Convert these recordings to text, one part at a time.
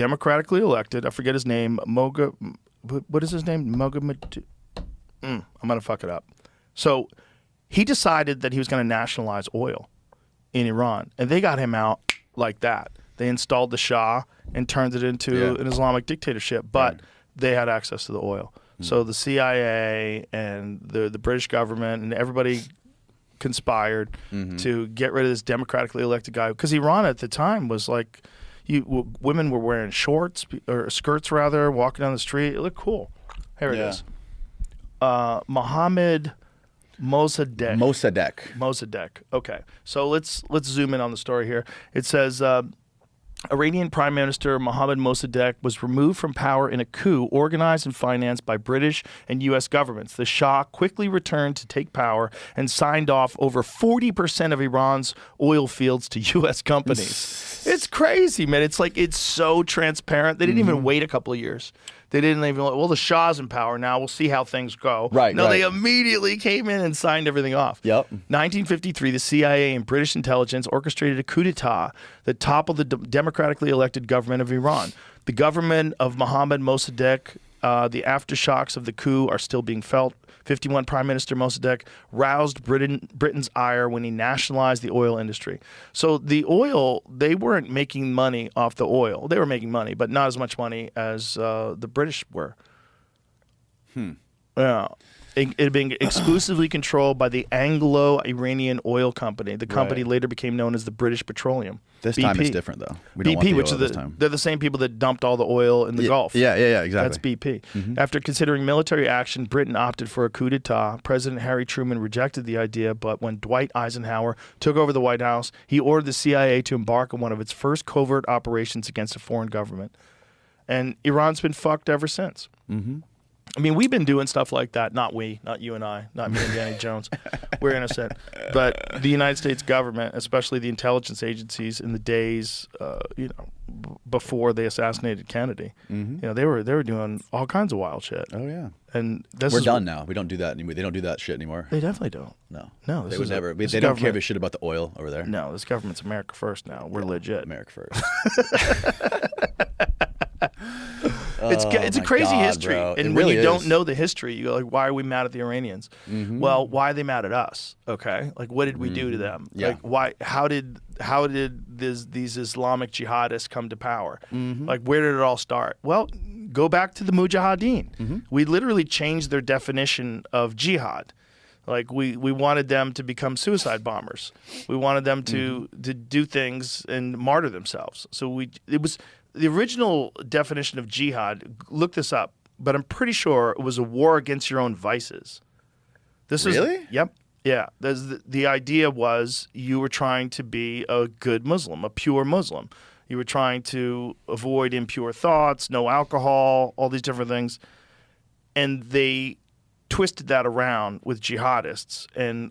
democratically elected. I forget his name. What is his name? I'm gonna fuck it up. So he decided that he was going to nationalize oil in Iran, and they got him out like that. They installed the Shah and turned it into an Islamic dictatorship, but they had access to the oil. So the CIA and the British government and everybody conspired to get rid of this democratically elected guy, because Iran at the time was like, women were wearing shorts or skirts rather, walking down the street. It looked cool. Here it is. Mohammed Mossadegh. Mossadegh. Okay, so let's zoom in on the story here. It says Iranian Prime Minister Mohammed Mossadegh was removed from power in a coup organized and financed by British and U.S. governments. The Shah quickly returned to take power and signed off over 40% of Iran's oil fields to U.S. companies. It's crazy, man. It's like, it's so transparent. They didn't even wait a couple of years. They didn't even, well, the Shah's in power now. We'll see how things go. No, they immediately came in and signed everything off. 1953, the CIA and British intelligence orchestrated a coup d'etat that toppled the democratically elected government of Iran. The government of Mohammed Mossadegh, the aftershocks of the coup are still being felt. 51 Prime Minister Mossadegh roused Britain's ire when he nationalized the oil industry. So the oil, they weren't making money off the oil. They were making money, but not as much money as the British were. Yeah. It had been exclusively controlled by the Anglo-Iranian Oil Company. The company later became known as the British Petroleum. This BP. time it's different, though. We don't want the oil this time. They're the same people that dumped all the oil in the Gulf. Yeah, exactly. That's BP. After considering military action, Britain opted for a coup d'etat. President Harry Truman rejected the idea, but when Dwight Eisenhower took over the White House, he ordered the CIA to embark on one of its first covert operations against a foreign government. And Iran's been fucked ever since. I mean, we've been doing stuff like that. Not you and I, not me and Danny Jones. We're innocent. But the United States government, especially the intelligence agencies in the days, before they assassinated Kennedy, they were doing all kinds of wild shit. Oh yeah. And we're done now. We don't do that anymore. They don't do that shit anymore. They definitely don't. No. They would never. They don't give a shit about the oil over there. No, this government's America first now. We're legit. America first. It's a crazy history, bro. and when you don't know the history, you go like, "Why are we mad at the Iranians?" Well, why are they mad at us? Okay, like what did we do to them? Like why? How did these Islamic jihadists come to power? Like where did it all start? Well, go back to the Mujahideen. We literally changed their definition of jihad. Like we wanted them to become suicide bombers. We wanted them to do things and martyr themselves. So it was. The original definition of jihad, look this up, but I'm pretty sure it was a war against your own vices. Really? Yep. Yeah. The idea was you were trying to be a good Muslim, a pure Muslim. You were trying to avoid impure thoughts, no alcohol, all these different things. And they twisted that around with jihadists and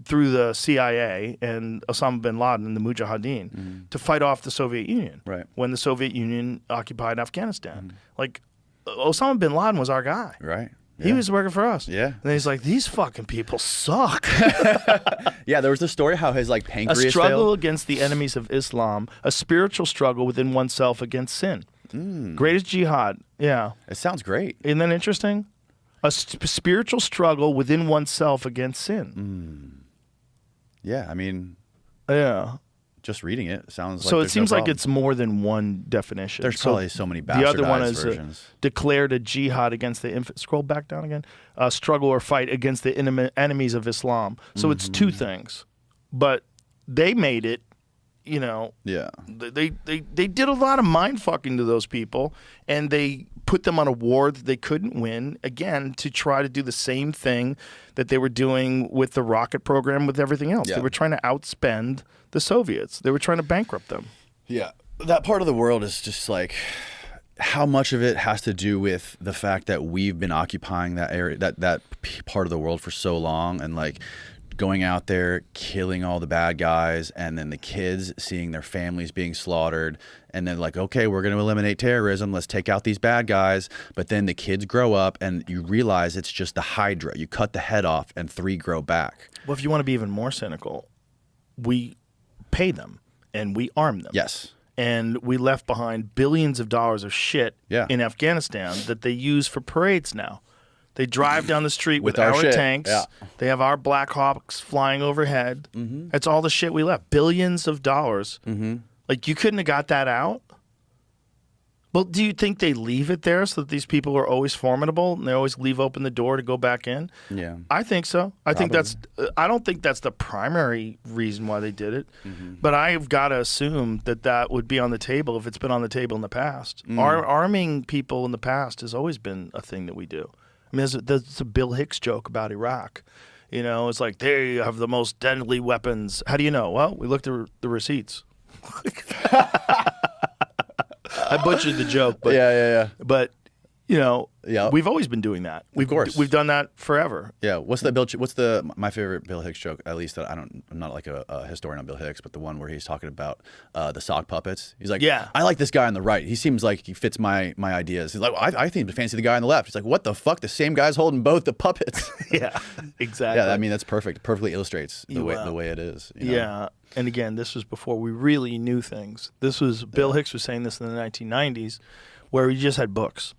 through the CIA and Osama bin Laden and the Mujahideen to fight off the Soviet Union when the Soviet Union occupied Afghanistan. Like Osama bin Laden was our guy. He was working for us. And then he's like, these fucking people suck. There was the story how his pancreas A struggle failed. against the enemies of Islam, a spiritual struggle within oneself against sin. Greatest jihad. Yeah. It sounds great. Isn't that interesting? A spiritual struggle within oneself against sin. Yeah, I mean, just reading it sounds like so. It seems like it's more than one definition. There's probably so many bastardized versions. The other one is declared a jihad against the scroll back down again. Struggle or fight against the enemies of Islam. So it's two things, but they made it. They did a lot of mind fucking to those people, and they put them on a war that they couldn't win, again, to try to do the same thing that they were doing with the rocket program, with everything else. They were trying to outspend the Soviets. They were trying to bankrupt them. Yeah. That part of the world is just like, how much of it has to do with the fact that we've been occupying that area, that part of the world for so long, and going out there, killing all the bad guys, and then the kids seeing their families being slaughtered, and then okay, we're going to eliminate terrorism, let's take out these bad guys. But then the kids grow up and you realize it's just the Hydra. You cut the head off and 3 grow back. Well, if you want to be even more cynical, we pay them and we arm them. Yes. and we left behind billions of dollars of shit Yeah. in Afghanistan that they use for parades now. They drive down the street with our our shit. tanks. Yeah. They have our Black Hawks flying overhead. That's all the shit we left. Billions of dollars. Like, you couldn't have got that out? Well, do you think they leave it there so that these people are always formidable and they always leave open the door to go back in? Yeah. I think so. I don't think that's the primary reason why they did it, but I've got to assume that that would be on the table if it's been on the table in the past. Arming people in the past has always been a thing that we do. I mean, there's a Bill Hicks joke about Iraq. You know, it's like, they have the most deadly weapons. How do you know? Well, we looked at the receipts. I butchered the joke, but But you know, we've always been doing that. Of course, we've done that forever. Yeah. What's my favorite Bill Hicks joke? At least that I'm not like a historian on Bill Hicks, but the one where he's talking about the sock puppets. He's like, I like this guy on the right. He seems like he fits my ideas. He's like, well, I think to fancy the guy on the left. He's like, what the fuck? The same guy's holding both the puppets. Yeah, exactly. Yeah, I mean that's perfect. Perfectly illustrates the way it is. You know? Yeah. And again, this was before we really knew things. This was Bill Hicks was saying this in the 1990s, where we just had books.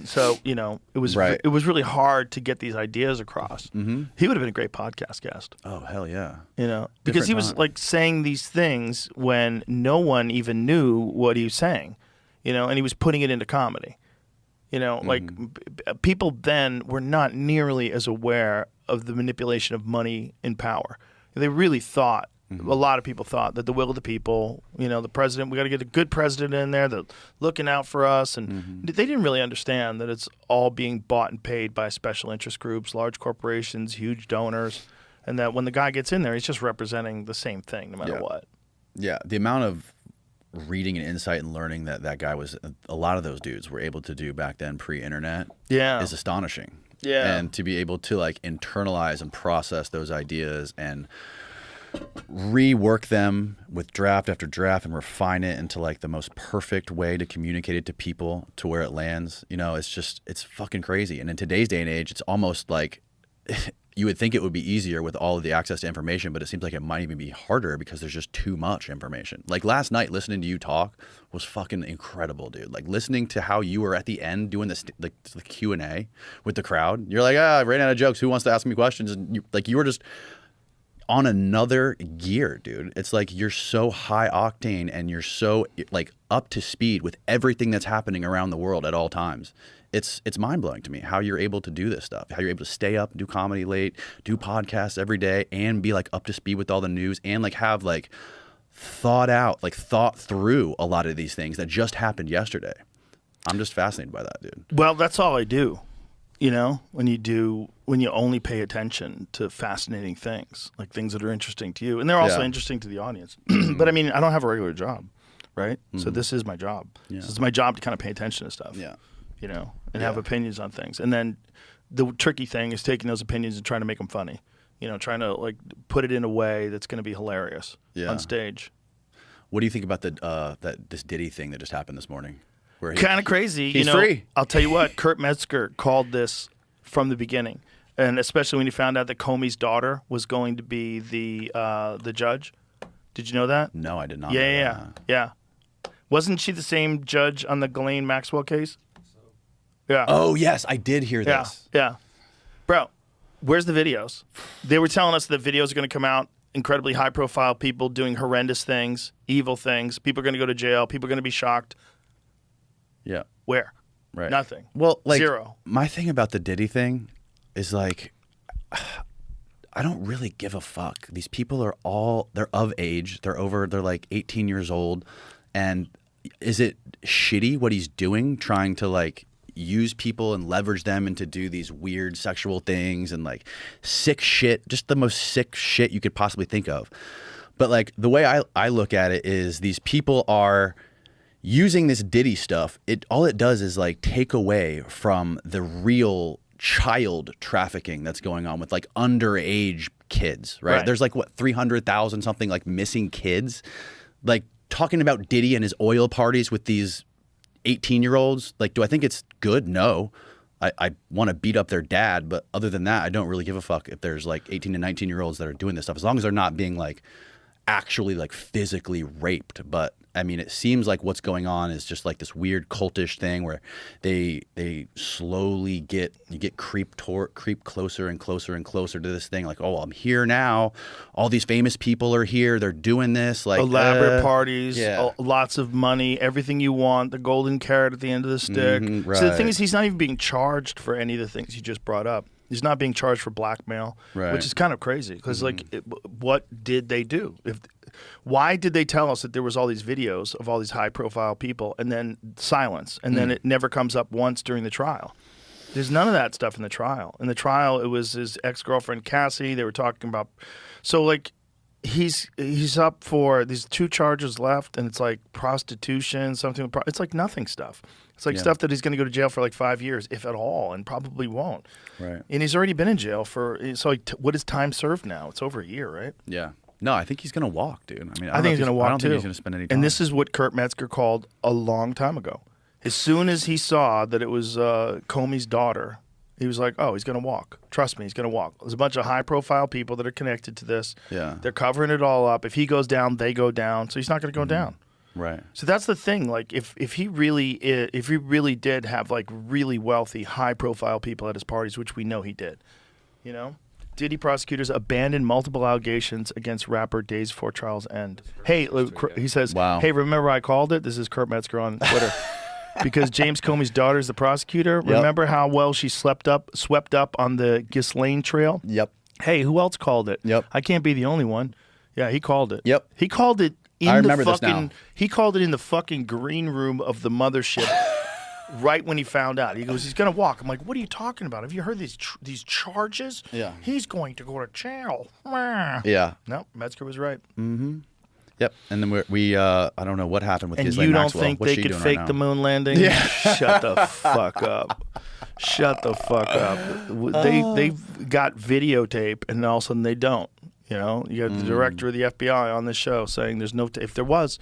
So, you know, it was really hard to get these ideas across. He would have been a great podcast guest. Oh, hell yeah. You know, because he was like saying these things when no one even knew what he was saying, you know, and he was putting it into comedy. You know, like people then were not nearly as aware of the manipulation of money and power. They really thought, a lot of people thought that the will of the people, you know, the president, we got to get a good president in there that's looking out for us. And they didn't really understand that it's all being bought and paid by special interest groups, large corporations, huge donors, and that when the guy gets in there, he's just representing the same thing no matter what. Yeah, the amount of reading and insight and learning that guy was, a lot of those dudes were able to do back then pre-internet is astonishing. Yeah. And to be able to like internalize and process those ideas and rework them with draft after draft and refine it into like the most perfect way to communicate it to people to where it lands. You know, it's fucking crazy. And in today's day and age, it's almost like you would think it would be easier with all of the access to information, but it seems like it might even be harder because there's just too much information. Like last night, listening to you talk was fucking incredible, dude. Like listening to how you were at the end doing this, like the Q&A with the crowd. You're like, I ran out of jokes. Who wants to ask me questions? And you were just on another gear, dude. It's like you're so high octane and you're so like up to speed with everything that's happening around the world at all times. It's mind-blowing to me how you're able to do this stuff, how you're able to stay up, do comedy late, do podcasts every day, and be like up to speed with all the news and like have like thought through a lot of these things that just happened yesterday. I'm just fascinated by that, dude. Well, that's all I do. You know, when you only pay attention to fascinating things, like things that are interesting to you, and they're also interesting to the audience. But I mean, I don't have a regular job, right? So this is my job. Yeah. So it's my job to kind of pay attention to stuff. Yeah. You know, and have opinions on things. And then the tricky thing is taking those opinions and trying to make them funny. You know, trying to like put it in a way that's going to be hilarious on stage. What do you think about this Diddy thing that just happened this morning? Kind of crazy. He's free. I'll tell you what, Kurt Metzger called this from the beginning, and especially when he found out that Comey's daughter was going to be the judge. Did you know that? No, I did not. Yeah. Wasn't she the same judge on the Ghislaine Maxwell case? Yeah. Oh yes, I did hear this. Yeah. Bro, where's the videos? They were telling us that videos are going to come out. Incredibly high-profile people doing horrendous things, evil things. People are going to go to jail. People are going to be shocked. Yeah. Where? Right. Nothing. Well, like, zero. My thing about the Diddy thing is like, I don't really give a fuck. These people they're of age. They're like 18 years old. And is it shitty what he's doing, trying to like use people and leverage them into do these weird sexual things and like sick shit, just the most sick shit you could possibly think of. But like the way I look at it is these people are using this Diddy stuff. All it does is like take away from the real child trafficking that's going on with like underage kids, right? There's like 300,000 something like missing kids. Like talking about Diddy and his oil parties with these 18-year-olds, like, do I think it's good? No. I want to beat up their dad, but other than that, I don't really give a fuck if there's like 18 to 19-year-olds that are doing this stuff, as long as they're not being like actually like physically raped. But I mean, it seems like what's going on is just like this weird cultish thing where they slowly get creep closer and closer and closer to this thing. Like, oh, I'm here now. All these famous people are here. They're doing this. Like elaborate parties, lots of money, everything you want. The golden carrot at the end of the stick. Right. So the thing is, he's not even being charged for any of the things you just brought up. He's not being charged for blackmail, which is kind of crazy because, what did they do? Why did they tell us that there was all these videos of all these high-profile people and then silence, and then it never comes up once during the trial? There's none of that stuff in the trial. In the trial, it was his ex-girlfriend Cassie. They were talking about, so like he's up for these 2 charges left, and it's like prostitution, something. It's like nothing stuff. It's like stuff that he's going to go to jail for like 5 years, if at all, and probably won't. Right. And he's already been in jail for, so like, what is time served now? It's over a year, right? Yeah. No, I think he's going to walk, dude. I mean, I think he's going to walk, I don't too. think he's going to spend any time. And this is what Kurt Metzger called a long time ago. As soon as he saw that it was Comey's daughter, he was like, oh, he's going to walk. Trust me, he's going to walk. There's a bunch of high-profile people that are connected to this. Yeah. They're covering it all up. If he goes down, they go down. So he's not going to go down. Right. So that's the thing. Like, if he really did have like really wealthy, high-profile people at his parties, which we know he did, you know, Diddy prosecutors abandoned multiple allegations against rapper days before trial's end. Hey, he says, hey, remember I called it? This is Kurt Metzger on Twitter. Because James Comey's daughter is the prosecutor. Yep. Remember how well she swept up on the Ghislaine trail? Yep. Hey, who else called it? Yep. I can't be the only one. Yeah, he called it. Yep. He called it in He called it in the fucking green room of the mothership. Right when he found out, he goes, he's going to walk. I'm like, what are you talking about? Have you heard these charges? Yeah. He's going to go to jail. Yeah. No, Metzger was right. Mm-hmm. Yep. And then we I don't know what happened with Ghislaine Maxwell. And you don't think What's they she could doing fake right the now? moon landing? Yeah. Shut the fuck up. Shut the fuck up. They've got videotape, and all of a sudden they don't. You know, you got the director of the FBI on this show saying there's no if there was,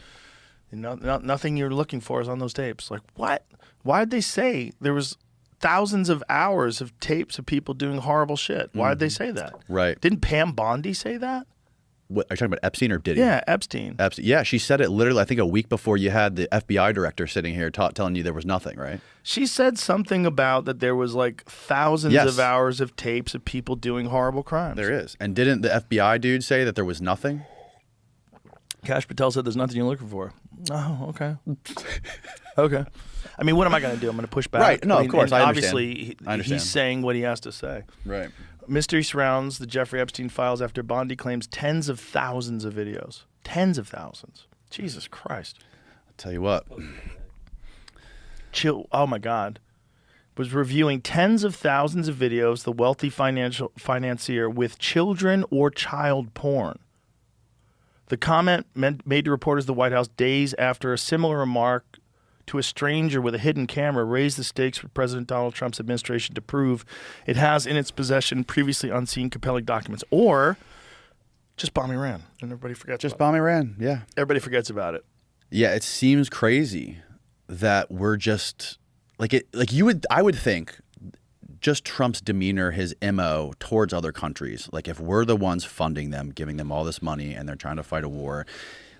nothing you're looking for is on those tapes. Like, what? Why did they say there was thousands of hours of tapes of people doing horrible shit? Why did they say that? Right. Didn't Pam Bondi say that? What, are you talking about Epstein or Diddy? Yeah, Epstein. Yeah, she said it literally, I think, a week before you had the FBI director sitting here telling you there was nothing, right? She said something about that there was like thousands of hours of tapes of people doing horrible crimes. There is. And didn't the FBI dude say that there was nothing? Cash Patel said there's nothing you're looking for. Oh, okay. Okay. I mean, what am I going to do? I'm going to push back. Right. No, of course. I obviously, understand. He's saying what he has to say. Right. Mystery surrounds the Jeffrey Epstein files after Bondi claims tens of thousands of videos. Tens of thousands. Jesus Christ. I'll tell you what. Chill. Oh, my God. Was reviewing tens of thousands of videos, the wealthy financier with children or child porn. The comment made to reporters at the White House days after a similar remark to a stranger with a hidden camera raised the stakes for President Donald Trump's administration to prove it has in its possession previously unseen compelling documents. Or just bomb Iran, and everybody forgets Just bomb Iran, yeah. Everybody forgets about it. Yeah, it seems crazy that we're just I would think just Trump's demeanor, his MO towards other countries, like if we're the ones funding them, giving them all this money and they're trying to fight a war,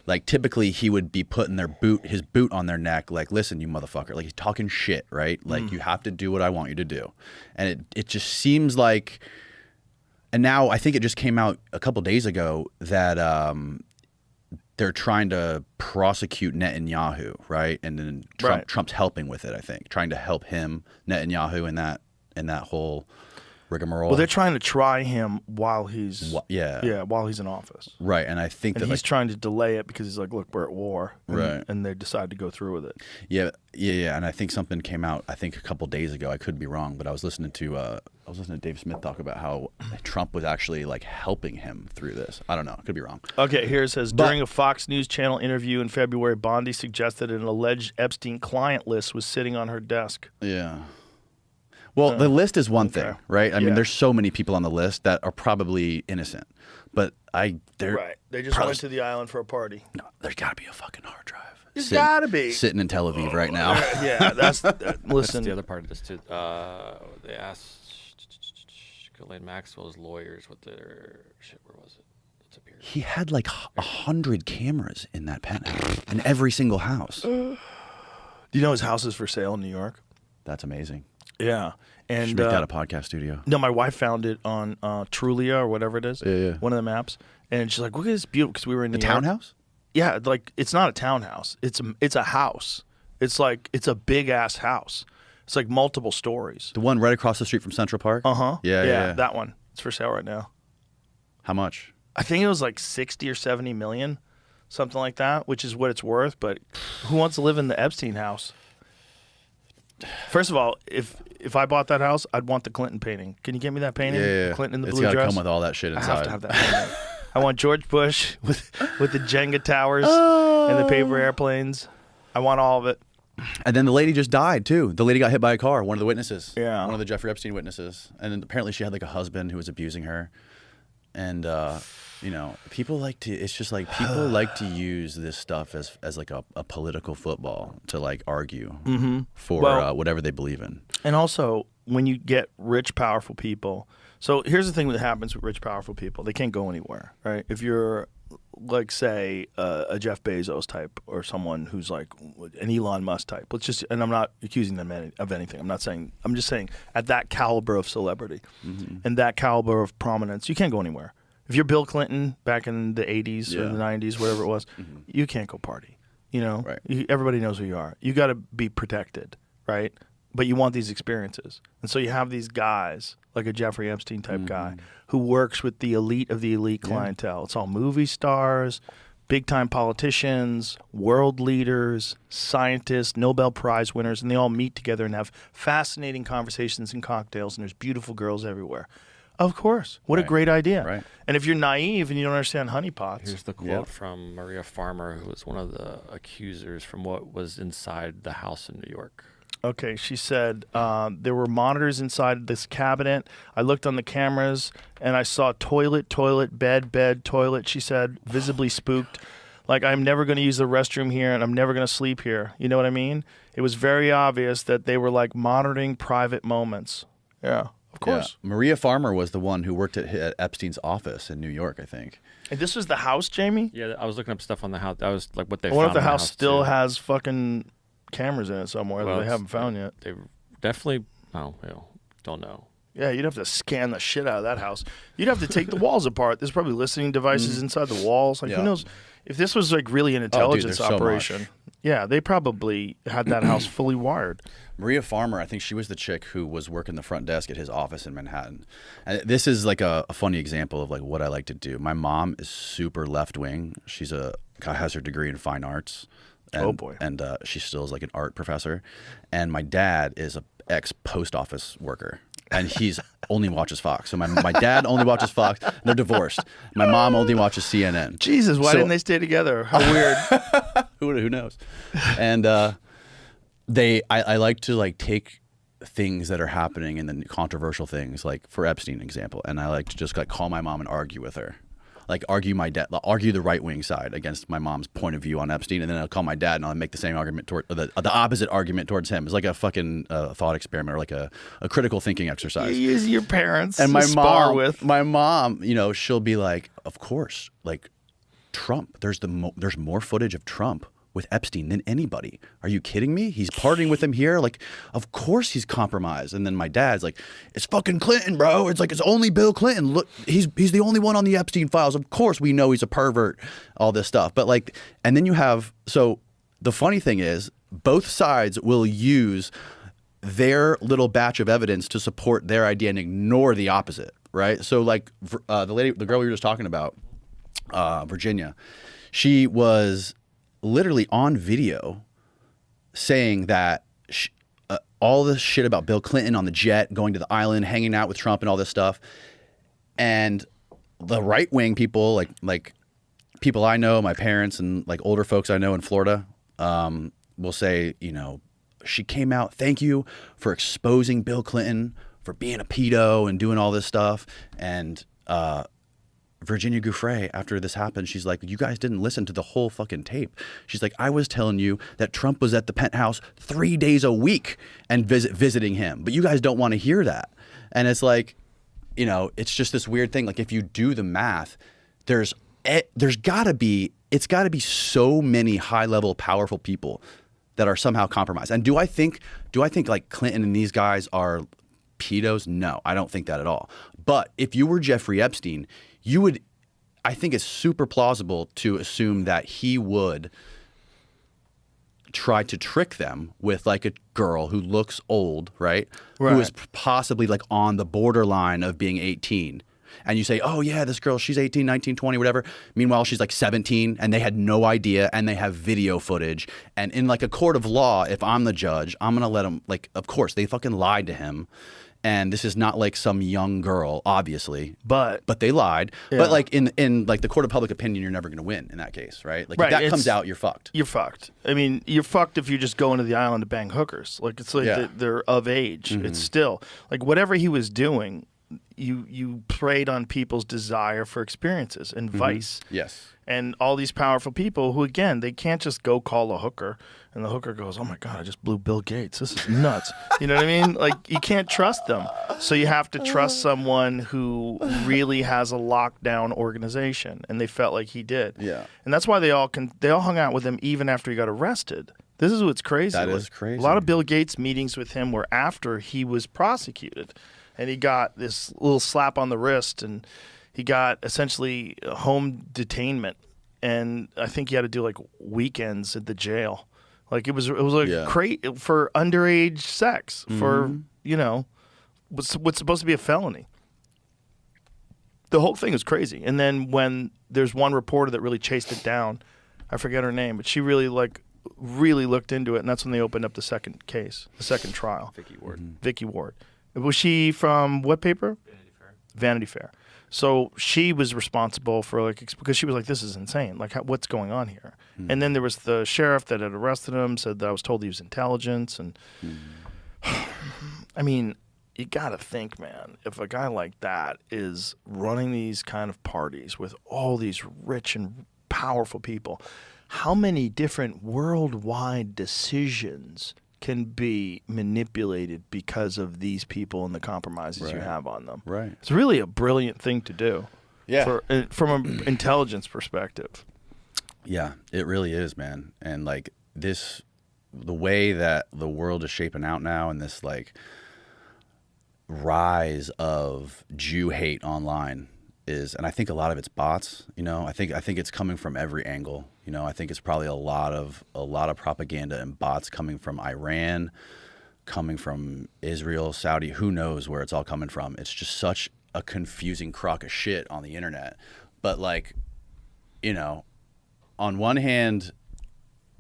like typically he would be putting his boot on their neck, like, listen, you motherfucker, like he's talking shit, right? Like you have to do what I want you to do. And it just seems like, and now I think it just came out a couple days ago that they're trying to prosecute Netanyahu, right? And then Trump's helping with it, I think, trying to help him, Netanyahu, in that whole rigmarole. Well, they're trying to try him while he's while he's in office, right? And I think he's trying to delay it because he's like, look, we're at war, right? And they decide to go through with it. Yeah. And I think something came out, I think a couple days ago. I could be wrong, but I was listening to Dave Smith talk about how Trump was actually like helping him through this. I don't know. I could be wrong. Okay, here it says, during a Fox News Channel interview in February, Bondi suggested an alleged Epstein client list was sitting on her desk. Yeah. Well, the list is one thing, right? I mean, there's so many people on the list that are probably innocent, but they're right. They just went to the island for a party. No, there's got to be a fucking hard drive. There's got to be sitting in Tel Aviv right now. Yeah, listen. That's the other part of this too. They asked Ghislaine Maxwell's lawyers what their shit. Where was it? disappeared. He had like 100 cameras in that penthouse, in every single house. Do you know his house is for sale in New York? That's amazing. Yeah. And Should make that a podcast studio. No, my wife found it on Trulia or whatever it is. Yeah. One of the maps. And she's like, look at this beautiful, because we were in New York. Townhouse? Yeah, like it's not a townhouse. It's a house. It's like, it's a big ass house. It's like multiple stories. The one right across the street from Central Park? Uh-huh. Yeah. That one. It's for sale right now. How much? I think it was like 60 or 70 million, something like that, which is what it's worth. But who wants to live in the Epstein house? First of all, if I bought that house, I'd want the Clinton painting. Can you get me that painting? Yeah. Clinton in the It's blue gotta dress. come with all that shit inside. I have to have that painting. I want George Bush with the Jenga towers and the paper airplanes. I want all of it. And then the lady just died too. The lady got hit by a car, one of the witnesses. Yeah. One of the Jeffrey Epstein witnesses. And then apparently she had like a husband who was abusing her. And you know, people like to use this stuff as like a political football to like argue for whatever they believe in. And also, when you get rich, powerful people. So here's the thing that happens with rich, powerful people. They can't go anywhere, right? If you're like, say, a Jeff Bezos type or someone who's like an Elon Musk type. And I'm not accusing them of anything. I'm just saying at that caliber of celebrity and that caliber of prominence, you can't go anywhere. If you're Bill Clinton back in the 80s or the 90s, whatever it was, you can't go party. You know, right. Everybody knows who you are. You got to be protected, right? But you want these experiences. And so you have these guys, like a Jeffrey Epstein type guy, who works with the elite of the elite clientele. It's all movie stars, big-time politicians, world leaders, scientists, Nobel Prize winners, and they all meet together and have fascinating conversations and cocktails, and there's beautiful girls everywhere. Of course. What a great idea. Right. And if you're naive and you don't understand honeypots. Here's the quote from Maria Farmer, who was one of the accusers from what was inside the house in New York. Okay, she said, there were monitors inside this cabinet. I looked on the cameras, and I saw toilet, bed, toilet, she said, visibly spooked. Like, I'm never going to use the restroom here, and I'm never going to sleep here. You know what I mean? It was very obvious that they were, like, monitoring private moments. Yeah, of course. Yeah. Maria Farmer was the one who worked at Epstein's office in New York, I think. And this was the house, Jamie? Yeah, I was looking up stuff on the house. That was like what they I found. wonder if the in house still too. has fucking cameras in it somewhere that they haven't found yet. They definitely, don't know. Yeah, you'd have to scan the shit out of that house. You'd have to take the walls apart. There's probably listening devices inside the walls. Like, who knows? If this was like really an intelligence operation, so yeah, they probably had that house fully wired. Maria Farmer, I think she was the chick who was working the front desk at his office in Manhattan. And this is like a funny example of like what I like to do. My mom is super left wing. She's has her degree in fine arts. And, oh boy! And she still is like an art professor. And my dad is a ex post office worker, and he's only watches Fox. So my dad only watches Fox. And they're divorced. My mom only watches CNN. Jesus, why didn't they stay together? How weird. Who knows? And I like to like take things that are happening and then controversial things, like for Epstein example, and I like to just like call my mom and argue with her. Like argue the right wing side against my mom's point of view on Epstein, and then I'll call my dad and I'll make the same argument toward the opposite argument towards him. It's like a fucking thought experiment or like a critical thinking exercise. You use your parents and to spar with. My mom, you know, she'll be like, of course, like Trump. There's more footage of Trump with Epstein than anybody. Are you kidding me? He's partying with him here. Like, of course he's compromised. And then my dad's like, it's fucking Clinton, bro. It's like, it's only Bill Clinton. Look, he's the only one on the Epstein files. Of course we know he's a pervert, all this stuff. But like, and then you have, so the funny thing is both sides will use their little batch of evidence to support their idea and ignore the opposite, right? So like the girl we were just talking about, Virginia, she was literally on video saying that all this shit about Bill Clinton on the jet, going to the island, hanging out with Trump and all this stuff. And the right-wing people, like people I know, my parents and like older folks I know in Florida, will say, you know, she came out, thank you for exposing Bill Clinton for being a pedo and doing all this stuff. And Virginia Giuffre, after this happened, she's like, you guys didn't listen to the whole fucking tape. She's like, I was telling you that Trump was at the penthouse 3 days a week and visiting him, but you guys don't want to hear that. And it's like, you know, it's just this weird thing. Like if you do the math, there's there's got to be, it's got to be so many high-level, powerful people that are somehow compromised. And do I think like Clinton and these guys are pedos? No, I don't think that at all. But if you were Jeffrey Epstein, you would, I think it's super plausible to assume that he would try to trick them with like a girl who looks old, right? Who is possibly like on the borderline of being 18. And you say, oh yeah, this girl, she's 18, 19, 20, whatever. Meanwhile, she's like 17 and they had no idea and they have video footage. And in like a court of law, if I'm the judge, I'm going to let them, like, of course, they fucking lied to him. And this is not like some young girl, obviously, but they lied. Yeah. But like in like the court of public opinion, you're never going to win in that case, right? Like if that comes out, you're fucked. You're fucked. I mean, you're fucked if you just go into the island to bang hookers. Like it's like they're of age. It's still like whatever he was doing. You preyed on people's desire for experiences and vice. Yes. And all these powerful people who, again, they can't just go call a hooker and the hooker goes, oh my God, I just blew Bill Gates. This is nuts. You know what I mean? Like, you can't trust them. So you have to trust someone who really has a lockdown organization. And they felt like he did. Yeah. And that's why they all hung out with him even after he got arrested. This is what's crazy. That is crazy. A lot of Bill Gates meetings with him were after he was prosecuted. And he got this little slap on the wrist, and he got essentially home detainment. And I think he had to do like weekends at the jail. Like it was like great for underage sex for, you know, what's supposed to be a felony. The whole thing is crazy. And then when there's one reporter that really chased it down, I forget her name, but she really looked into it, and that's when they opened up the second case, the second trial. Vicky Ward. Was she from what paper? Vanity Fair. So she was responsible for because she was like, this is insane. Like, what's going on here? And then there was the sheriff that had arrested him, said that I was told he was intelligence. And I mean, you got to think, man, if a guy like that is running these kind of parties with all these rich and powerful people, how many different worldwide decisions can be manipulated because of these people and the compromises you have on them. Right. It's really a brilliant thing to do. Yeah. From an intelligence perspective. Yeah, it really is, man. And like the way that the world is shaping out now, and this like rise of Jew hate online is, and I think a lot of it's bots. You know, I think it's coming from every angle. You know, I think it's probably a lot of propaganda and bots coming from Iran, coming from Israel, Saudi. Who knows where it's all coming from? It's just such a confusing crock of shit on the internet. But like, you know, on one hand,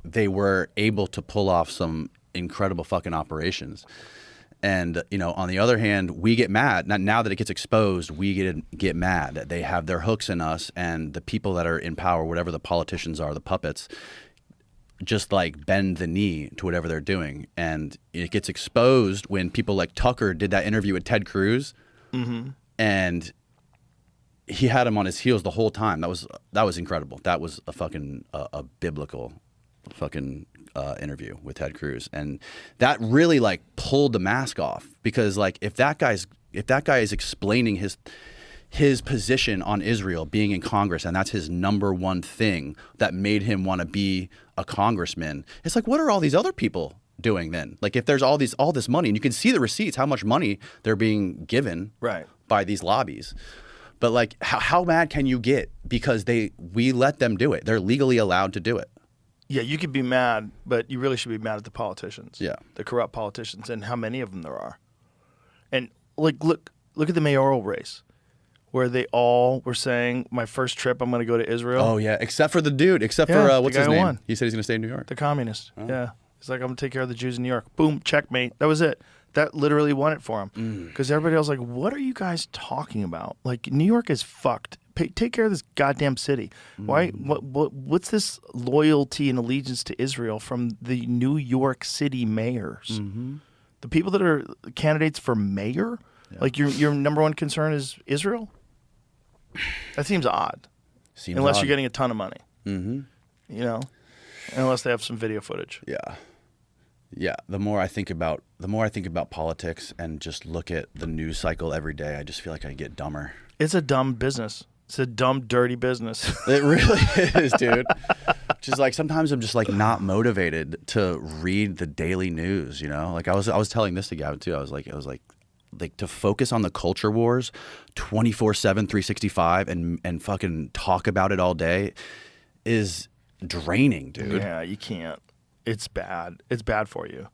they were able to pull off some incredible fucking operations. And, you know, on the other hand, we get mad. Now that it gets exposed, we get mad that they have their hooks in us, and the people that are in power, whatever the politicians are, the puppets, just like bend the knee to whatever they're doing. And it gets exposed when people like Tucker did that interview with Ted Cruz, and he had him on his heels the whole time. That was incredible. That was a fucking a biblical fucking interview with Ted Cruz, and that really like pulled the mask off, because like if that guy is explaining his position on Israel, being in Congress, and that's his number one thing that made him want to be a congressman, it's like, what are all these other people doing then? Like if there's all this money, and you can see the receipts, how much money they're being given by these lobbies. But like how mad can you get because we let them do it? They're legally allowed to do it. Yeah, you could be mad, but you really should be mad at the politicians. Yeah. The corrupt politicians, and how many of them there are. And like look at the mayoral race, where they all were saying, my first trip, I'm going to go to Israel. Oh, yeah, except for the dude, for, what's his name? Won. He said he's going to stay in New York. The communist, yeah. He's like, I'm going to take care of the Jews in New York. Boom, checkmate. That was it. That literally won it for him. Because everybody else was like, what are you guys talking about? Like, New York is fucked. Take care of this goddamn city. Why? What's this loyalty and allegiance to Israel from the New York City mayors? The people that are candidates for mayor? Yeah. Like your number one concern is Israel? That seems odd. Unless you're getting a ton of money. You know? Unless they have some video footage. Yeah. Yeah. The more I think about politics and just look at the news cycle every day, I just feel like I get dumber. It's a dumb business. It's a dumb, dirty business. It really is, dude. Just like sometimes I'm just like not motivated to read the daily news, you know? Like I was telling this to Gavin too. I was like to focus on the culture wars 24/7, 365 and fucking talk about it all day is draining, dude. Yeah, you can't. It's bad. It's bad for you.